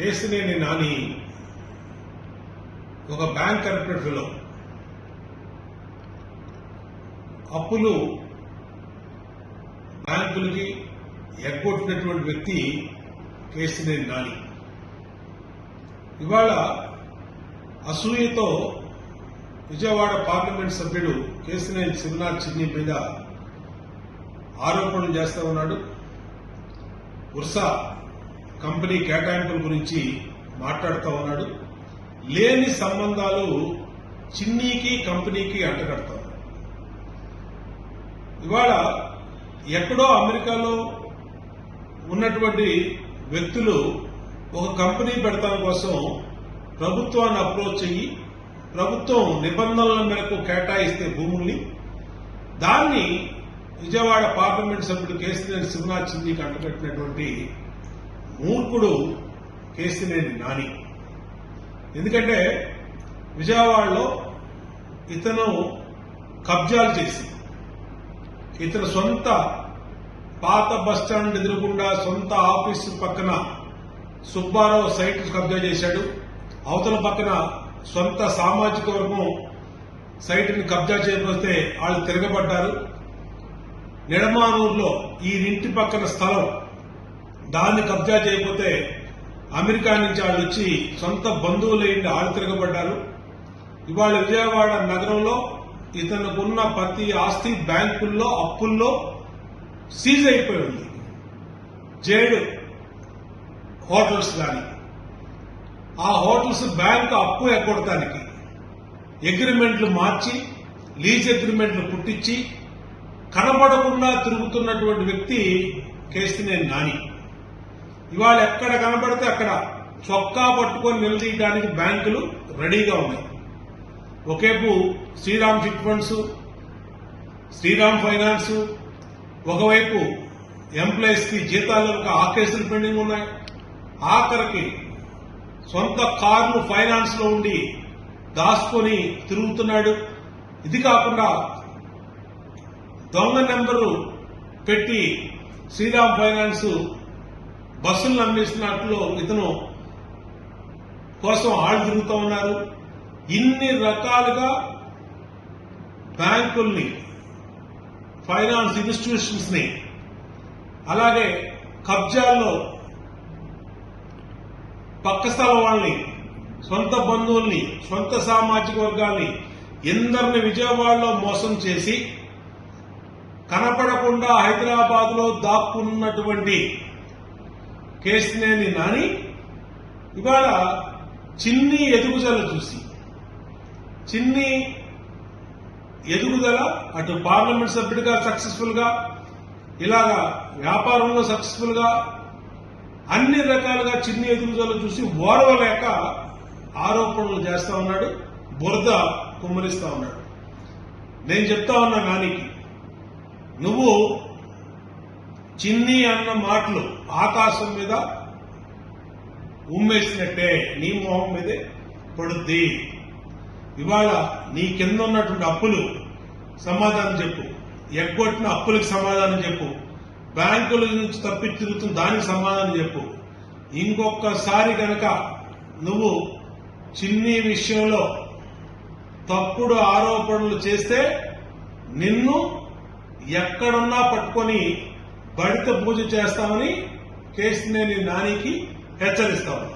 కేశినేని నాని ఒక bank corrupted fellow. అప్పులు బ్యాంకులకి ఎగ్గొట్టినటువంటి వ్యక్తి కేశినేని నాని. ఇవాళ అసూయతో విజయవాడ పార్లమెంట్ సభ్యుడు కేశినేని శివనాథ్ చిన్ని మీద ఆరోపణలు చేస్తా ఉన్నాడు. ఉర్సా కంపెనీ కేటాయింపుల గురించి మాట్లాడుతూ ఉన్నాడు. లేని సంబంధాలు చిన్నీకి కంపెనీకి అంటగడతా ఉన్నాడు. ఇవాళ ఎక్కడో అమెరికాలో ఉన్నటువంటి వ్యక్తులు ఒక కంపెనీ పెడతాం కోసం ప్రభుత్వాన్ని అప్రోచ్ అయ్యి ప్రభుత్వం నిబంధనల మేరకు కేటాయిస్తే భూముల్ని దాన్ని విజయవాడ పార్లమెంట్ సభ్యుడు కేశినేని శివనాథ్ చిన్నికి అంటగట్టినటువంటి మూర్ఖుడు కేశినేని నాని. ఎందుకంటే విజయవాడలో ఇతను కబ్జాలు చేసి ఇతను సొంత పాత బస్టాండ్ ఎదురుగుండా సొంత ఆఫీసు పక్కన సుబ్బారావు సైట్ కబ్జా చేశాడు. అవతల పక్కన సొంత సామాజిక వర్గం సైట్ని కబ్జా చేయబోతే వాళ్ళు తిరగబడ్డారు. నిడమానూరులో ఈ ఇంటి పక్కన స్థలం దాన్ని కబ్జా చేయకపోతే అమెరికా నుంచి వాళ్ళు వచ్చి సొంత బంధువులైండి వాళ్ళు తిరగబడ్డారు. ఇవాళ విజయవాడ నగరంలో ఇతనుకున్న ప్రతి ఆస్తి బ్యాంకుల్లో అప్పుల్లో సీజ్ అయిపోయి ఉంది. జేడ్ హోటల్స్ కానీ ఆ హోటల్స్ బ్యాంకు అప్పు ఎగ్గొడటానికి అగ్రిమెంట్లు మార్చి లీజ్ అగ్రిమెంట్లు పుట్టించి కనబడకుండా తిరుగుతున్నటువంటి వ్యక్తి కేశినేని నాని. ఇవాళ ఎక్కడ కనబడితే అక్కడ చొక్కా పట్టుకొని నిలదీయడానికి బ్యాంకులు రెడీగా ఉన్నాయి. ఒకేపు Shriram chit funds, Shriram finance, ఒకవైపు ఎంప్లాయీస్ కి జీతాలకు ఆ కేసులు పెండింగ్ ఉన్నాయి. ఆఖరికి సొంత కార్లు ఫైనాన్స్ లో ఉండి దాచుకొని తిరుగుతున్నాడు. ఇది కాకుండా దొంగ నెంబరు పెట్టి శ్రీరామ్ ఫైనాన్స్ బస్సులను అమ్మేసినట్లు ఇతను కోసం ఆళ్ళు తిరుగుతూ ఉన్నారు. ఇన్ని రకాలుగా బ్యాంకుల్ని, ఫైనాన్స్ ఇన్స్టిట్యూషన్స్ ని, అలాగే కబ్జాల్లో పక్క స్థలం వాళ్ళని, సొంత బంధువుల్ని, సొంత సామాజిక వర్గాల్ని ఎందరిని విజయవాడలో మోసం చేసి కనపడకుండా హైదరాబాద్ లో దాక్కున్నటువంటి కేశినేని నాని ఇవాళ చిన్ని ఎదుగుదల చూసి, చిన్ని ఎదుగుదల అటు పార్లమెంట్ సభ్యుడిగా సక్సెస్ఫుల్ గా, ఇలాగా వ్యాపారంలో సక్సెస్ఫుల్ గా, అన్ని రకాలుగా చిన్ని ఎదుగుదల చూసి ఓర్వలేక ఆరోపణలు చేస్తా ఉన్నాడు, బురద కుమ్మరిస్తా ఉన్నాడు. నేను చెప్తా ఉన్నా నానికి, నువ్వు చిన్ని అన్న మాటలు ఆకాశం మీద ఉమ్మేసినట్టే నీ మొహం మీదే పడుద్ది. ఇవాళ నీ కింద ఉన్నటువంటి అప్పులు సమాధానం చెప్పు, ఎగ్గొట్టిన అప్పులకు సమాధానం చెప్పు, బ్యాంకుల నుంచి తప్పి తిరుగుతున్న దానికి సమాధానం చెప్పు. ఇంకొకసారి కనుక నువ్వు చిన్ని విషయంలో తప్పుడు ఆరోపణలు చేస్తే నిన్ను ఎక్కడున్నా పట్టుకొని బడిత పూజ చేస్తామని కేశినేని నానికి హెచ్చరిస్తాము.